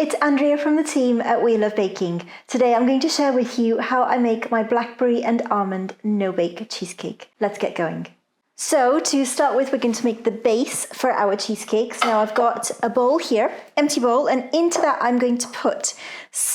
it's Andrea from the team at We Love Baking. Today I'm going to share with you how I make my blackberry and almond no-bake cheesecake. Let's get going. So to start with, we're going to make the base for our cheesecakes. Now I've got a bowl here, empty bowl, and into that I'm going to put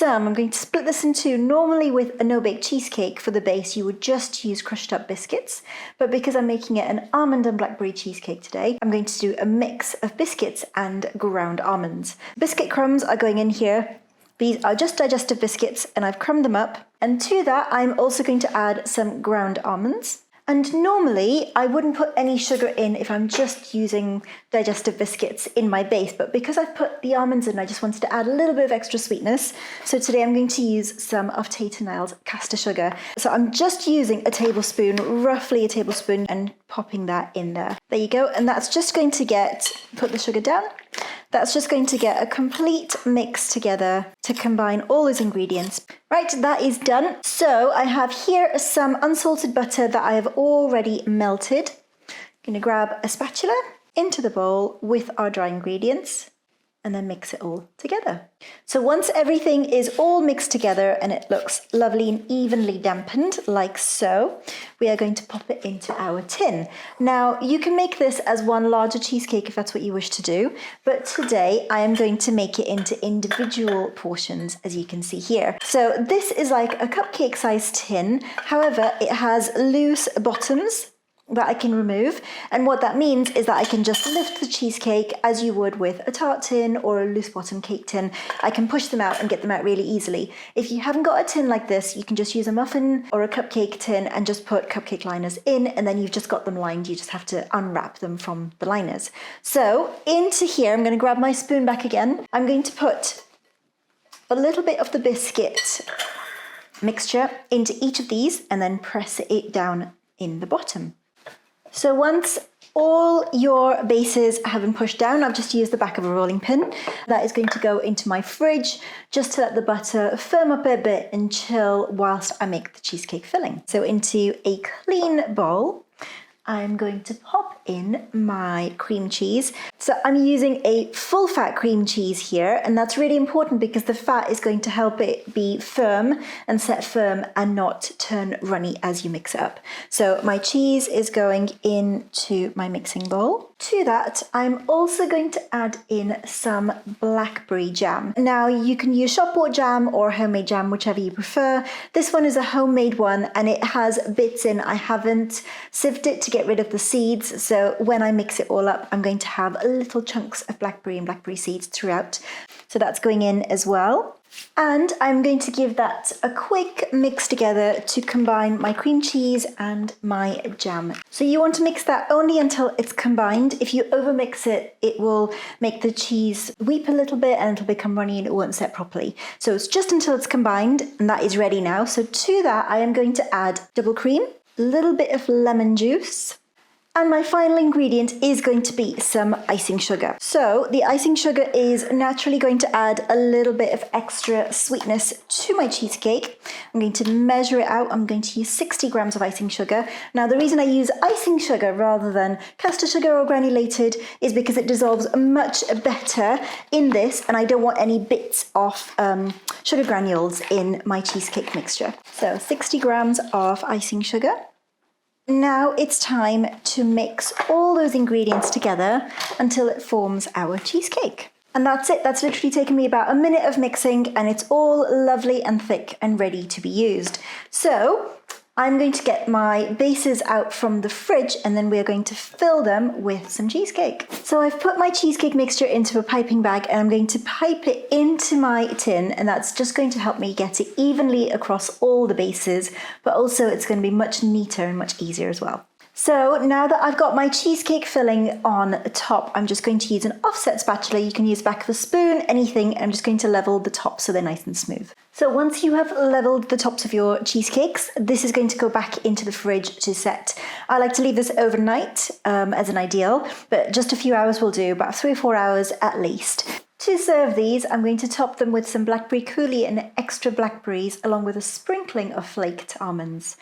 I'm going to split this in two. Normally with a no-bake cheesecake for the base, you would just use crushed up biscuits. But because I'm making it an almond and blackberry cheesecake today, I'm going to do a mix of biscuits and ground almonds. Biscuit crumbs are going in here. These are just digestive biscuits and I've crumbed them up. And to that, I'm also going to add some ground almonds. And normally I wouldn't put any sugar in if I'm just using digestive biscuits in my base, but because I've put the almonds in, I just wanted to add a little bit of extra sweetness. So today I'm going to use some of Tate & Niall's caster sugar. So I'm just using a tablespoon, roughly a tablespoon, and popping that in there. There you go. And that's just going to put the sugar down. That's just going to get a complete mix together to combine all those ingredients. Right, that is done. So I have here some unsalted butter that I have already melted. I'm going to grab a spatula into the bowl with our dry ingredients and then mix it all together. So once everything is all mixed together and it looks lovely and evenly dampened, like so, we are going to pop it into our tin. Now, you can make this as one larger cheesecake if that's what you wish to do, but today I am going to make it into individual portions, as you can see here. So this is like a cupcake-sized tin. However, it has loose bottoms that I can remove, and what that means is that I can just lift the cheesecake as you would with a tart tin or a loose bottom cake tin. I can push them out and get them out really easily. If you haven't got a tin like this, you can just use a muffin or a cupcake tin and just put cupcake liners in, and then you've just got them lined. You just have to unwrap them from the liners. So into here, I'm going to grab my spoon back again. I'm going to put a little bit of the biscuit mixture into each of these and then press it down in the bottom. So once all your bases have been pushed down, I've just used the back of a rolling pin. That is going to go into my fridge just to let the butter firm up a bit and chill whilst I make the cheesecake filling. So into a clean bowl, I'm going to pop in my cream cheese. So I'm using a full fat cream cheese here, and that's really important because the fat is going to help it be firm and set firm and not turn runny as you mix it up. So my cheese is going into my mixing bowl. To that, I'm also going to add in some blackberry jam. Now you can use shop bought jam or homemade jam, whichever you prefer. This one is a homemade one and it has bits in. I haven't sieved it to get rid of the seeds, so when I mix it all up, I'm going to have little chunks of blackberry and blackberry seeds throughout. So that's going in as well. And I'm going to give that a quick mix together to combine my cream cheese and my jam. So you want to mix that only until it's combined. If you overmix it, it will make the cheese weep a little bit and it'll become runny and it won't set properly. So it's just until it's combined, and that is ready now. So to that, I am going to add double cream, a little bit of lemon juice, and my final ingredient is going to be some icing sugar. So the icing sugar is naturally going to add a little bit of extra sweetness to my cheesecake. I'm going to measure it out. I'm going to use 60 grams of icing sugar. Now the reason I use icing sugar rather than caster sugar or granulated is because it dissolves much better in this, and I don't want any bits of sugar granules in my cheesecake mixture. So 60 grams of icing sugar. Now it's time to mix all those ingredients together until it forms our cheesecake. And that's it. That's literally taken me about a minute of mixing and it's all lovely and thick and ready to be used. So I'm going to get my bases out from the fridge and then we're going to fill them with some cheesecake. So I've put my cheesecake mixture into a piping bag and I'm going to pipe it into my tin, and that's just going to help me get it evenly across all the bases, but also it's going to be much neater and much easier as well. So now that I've got my cheesecake filling on top, I'm just going to use an offset spatula. You can use the back of a spoon, anything. I'm just going to level the tops so they're nice and smooth. So once you have leveled the tops of your cheesecakes, this is going to go back into the fridge to set. I like to leave this overnight as an ideal, but just a few hours will do, about 3 or 4 hours at least. To serve these, I'm going to top them with some blackberry coulis and extra blackberries, along with a sprinkling of flaked almonds.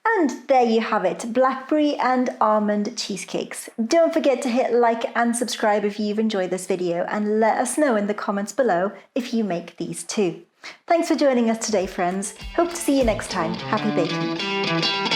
And there you have it, blackberry and almond cheesecakes. Don't forget to hit like and subscribe if you've enjoyed this video, and let us know in the comments below if you make these too. Thanks for joining us today, friends. Hope to see you next time. Happy baking.